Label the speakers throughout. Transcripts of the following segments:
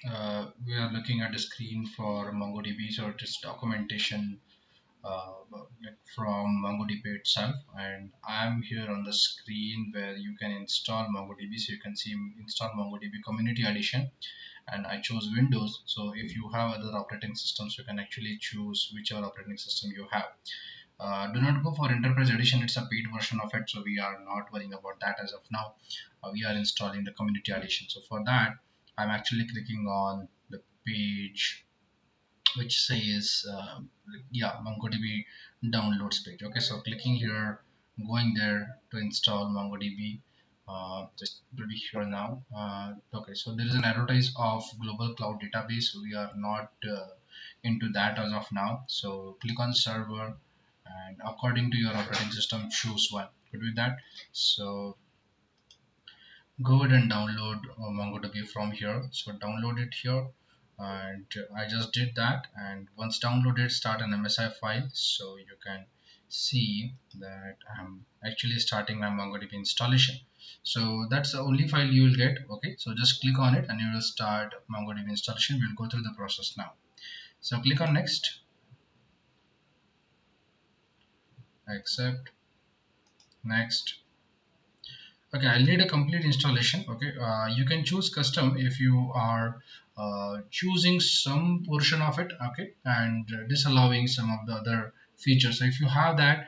Speaker 1: We are looking at the screen for MongoDB, so it is documentation like from MongoDB itself, and I'm here on the screen where you can install MongoDB. So you can see install MongoDB Community Edition, and I chose Windows. So if you have other operating systems, you can actually choose whichever operating system you have. Do not go for Enterprise Edition; it's a paid version of it, so we are not worrying about that as of now. We are installing the Community Edition. So for that, I'm actually clicking on the page which says yeah, MongoDB downloads page. Okay, so clicking here, going there to install MongoDB. Just will be here now. Okay, so there is an advertise of global cloud database. We are not into that as of now. So click on server, and according to your operating system, choose one. Good with that. So go ahead and download MongoDB from here. So download it here, and I just did that. And once downloaded, start an MSI file. So you can see that I'm actually starting my MongoDB installation. So that's the only file you will get. Okay, so just click on it and you will start MongoDB installation. We'll go through the process now. So click on next, accept, next. Okay, I'll need a complete installation. Okay, you can choose custom if you are choosing some portion of it, okay, and disallowing some of the other features. So if you have that,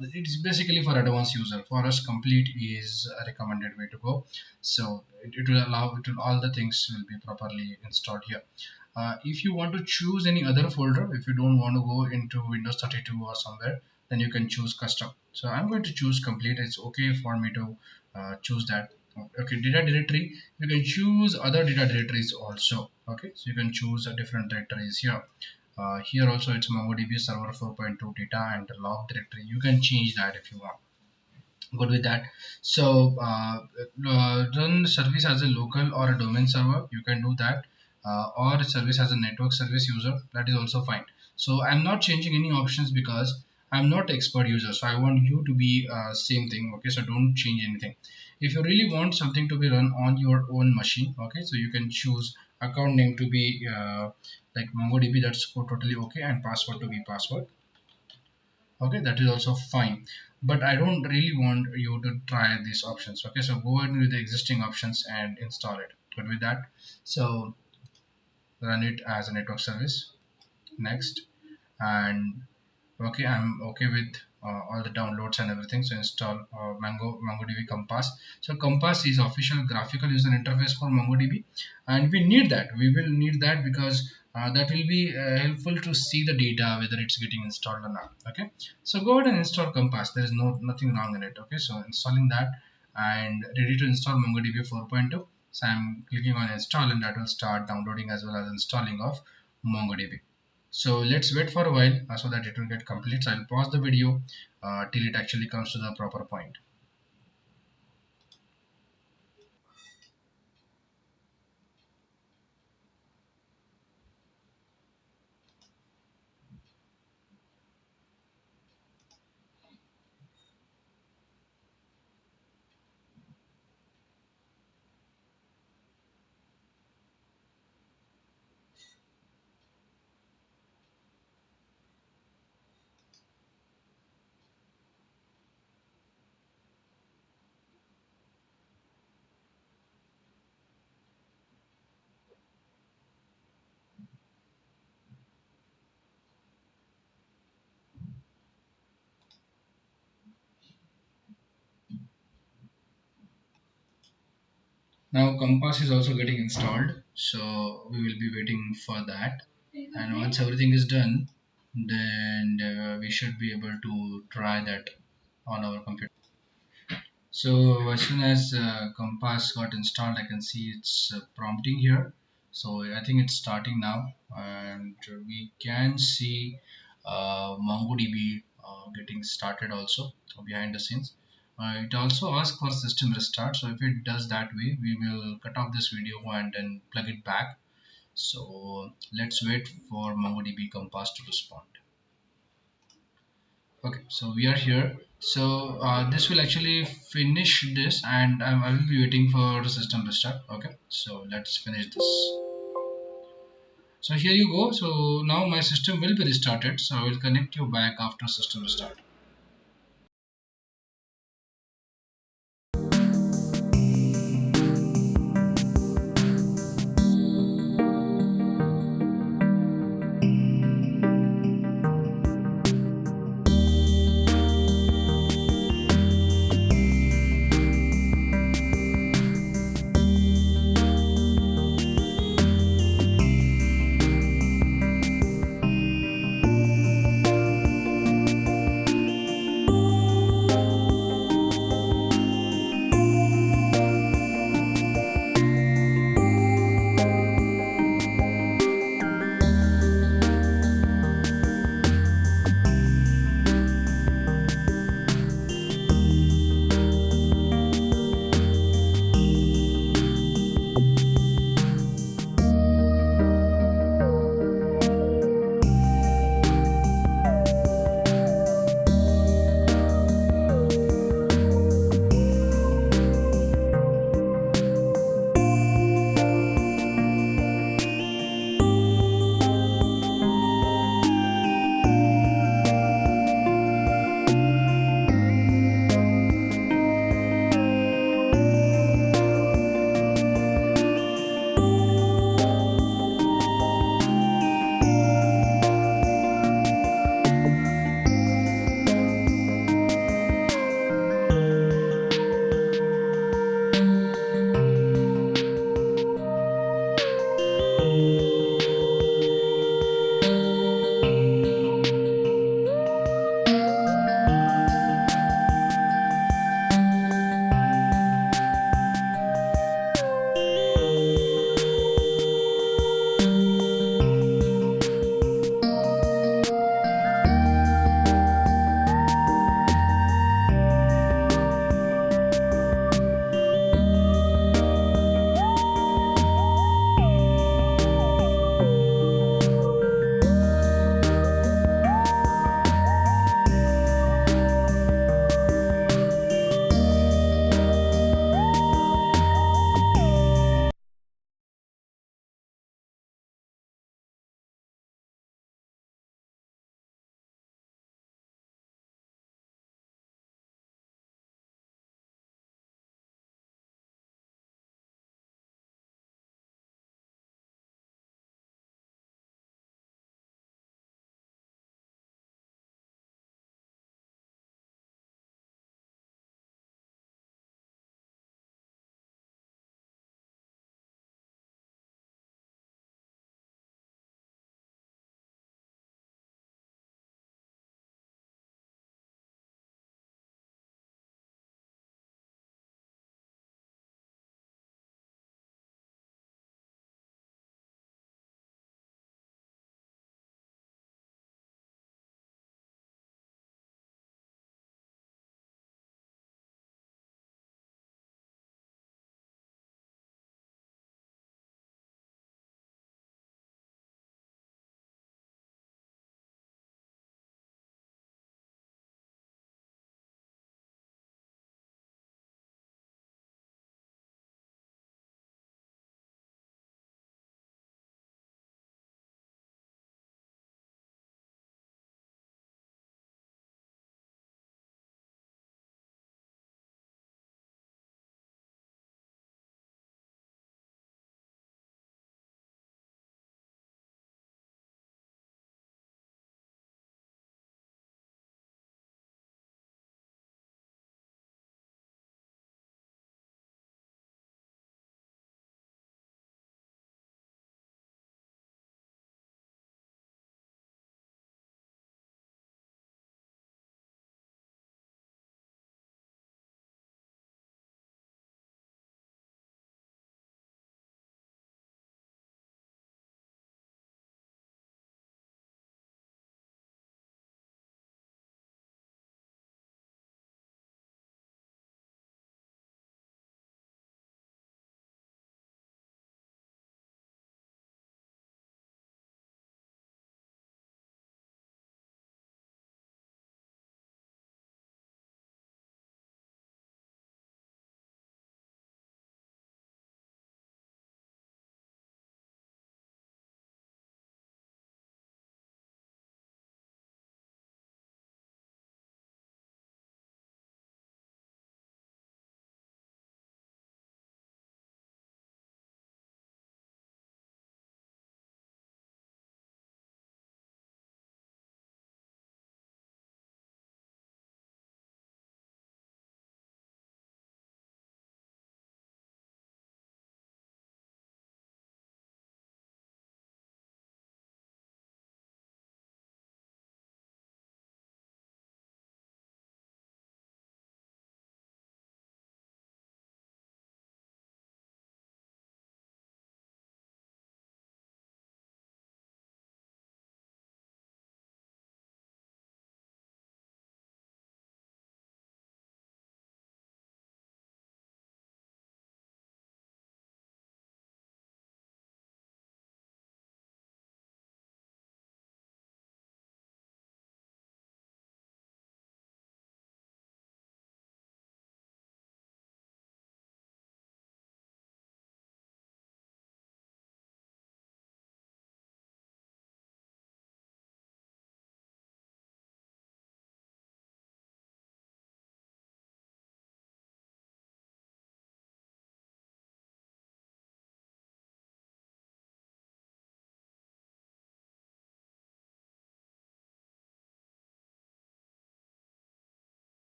Speaker 1: it is basically for advanced user. For us, complete is a recommended way to go. So it will allow it will, all the things will be properly installed here. If you want to choose any other folder, if you don't want to go into Windows 32 or somewhere, then you can choose custom. So I'm going to choose complete. It's okay for me to choose that. Okay, data directory, you can choose other data directories also. Okay, so you can choose a different directories here. Here also it's MongoDB server 4.2 data and the log directory. You can change that if you want. Good with that. So run service as a local or a domain server, you can do that, or service as a network service user, that is also fine. So I'm not changing any options because I'm not expert user, so I want you to be same thing. Okay, so don't change anything. If you really want something to be run on your own machine, okay, so you can choose account name to be like MongoDB, that's totally okay, and password to be password. Okay, that is also fine, but I don't really want you to try these options. Okay, so go ahead with the existing options and install it. Good with that. So run it as a network service, next. And okay, I'm okay with all the downloads and everything. So install MongoDB Compass. So Compass is official graphical user interface for MongoDB, and we need that. We will need that because that will be helpful to see the data whether it's getting installed or not. Okay, so go ahead and install Compass. There is nothing wrong in it. Okay, so installing that and ready to install MongoDB 4.2. So I'm clicking on install, and that will start downloading as well as installing of MongoDB. So let's wait for a while so that it will get complete. So I'll pause the video till it actually comes to the proper point. Now Compass is also getting installed, so we will be waiting for that. And once everything is done, then we should be able to try that on our computer. So as soon as Compass got installed, I can see it's prompting here. So I think it's starting now, and we can see MongoDB getting started also behind the scenes. It also asks for system restart. So if it does that way, we will cut off this video and then plug it back. So let's wait for MongoDB Compass to respond. Okay, so we are here. So this will actually finish this, and I will be waiting for the system restart. Okay, so let's finish this. So here you go. So now my system will be restarted. So I will connect you back after system start.